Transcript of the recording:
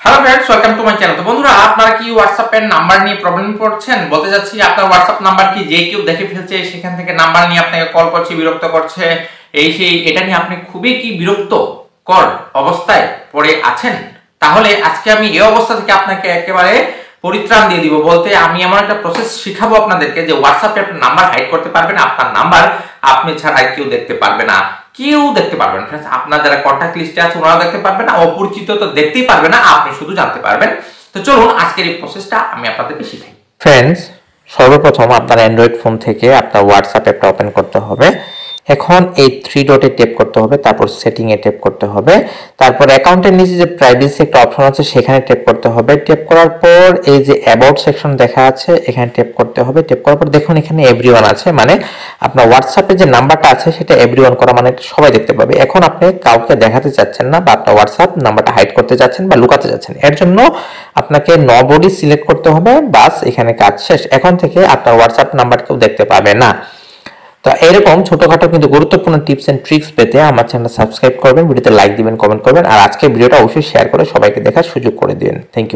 Hello friends, welcome to my channel. তো বন্ধুরা, আপনারা কি হোয়াটসঅ্যাপের নাম্বার নিয়ে প্রবলেম পড়ছেন? বলতে যাচ্ছি আপনার হোয়াটসঅ্যাপ নাম্বার কি যে কেউ দেখে ফেলছে, সেখান থেকে নাম্বার নিয়ে আপনাকে কল করছে, বিরক্ত করছে, এই সেই, এটা নিয়ে আপনি খুবই কি বিরক্তকর অবস্থায় পড়ে আছেন? তাহলে আজকে আমি এই অবস্থা থেকে আপনাকে একেবারে পরিত্রাণ দিয়ে দিব। বলতে আমি এমন একটা প্রসেস শিখাবো আপনাদেরকে যে হোয়াটসঅ্যাপে আপনার নাম্বার হাইড করতে পারবেন। আপনার নাম্বার আপনি ছাড়া আর কেউ দেখতে পারবে না, কেউ দেখতে পারবেন ফ্রেন্ডস। আপনার যারা কন্ট্যাক্ট লিস্টে আছে ওনারা দেখতে পারবে না, অপরিচিত তো দেখতেই পারবে না, আপনি শুধু জানতে পারবেন। তো চলুন আজকের এই প্রসেসটা আমি আপনাদেরকে শিখাই। ফ্রেন্ডস, সর্বপ্রথম আপনার অ্যান্ড্রয়েড ফোন থেকে আপনার হোয়াটসঅ্যাপ অ্যাপটা ওপেন করতে হবে। এখন এই থ্রি ডটে ট্যাপ করতে হবে, তারপর সেটিং এ ট্যাপ করতে হবে, তারপর অ্যাকাউন্টের নিচে যে প্রাইভেসি একটা অপশন আছে সেখানে ট্যাপ করতে হবে। ট্যাপ করার পর এই যে অ্যাবাউট সেকশন দেখা আছে এখানে ট্যাপ করতে হবে। ট্যাপ করার পর দেখুন এখানে এভরিওয়ান আছে, মানে আপনার হোয়াটসঅ্যাপে যে নাম্বারটা আছে সেটা এভরিওয়ান করা, মানে সবাই দেখতে পাবে। এখন আপনি কাউকে দেখাতে চাচ্ছেন না বা আপনার হোয়াটসঅ্যাপ নাম্বারটা হাইড করতে চাচ্ছেন বা লুকাতে চাচ্ছেন, এর জন্য আপনাকে নো বডি সিলেক্ট করতে হবে। বাস, এখানে কাজ শেষ। এখন থেকে আপনার হোয়াটসঅ্যাপ নাম্বার কেউ দেখতে পাবে না। তো এরকম ছোটখাটো কিন্তু গুরুত্বপূর্ণ টিপস এন্ড ট্রিক্স পেতে আমার চ্যানেল সাবস্ক্রাইব করবেন, ভিডিওতে লাইক দিবেন, কমেন্ট করবেন, আর আজকের ভিডিওটা অবশ্যই শেয়ার করে সবাইকে দেখার সুযোগ করে দিবেন। Thank you.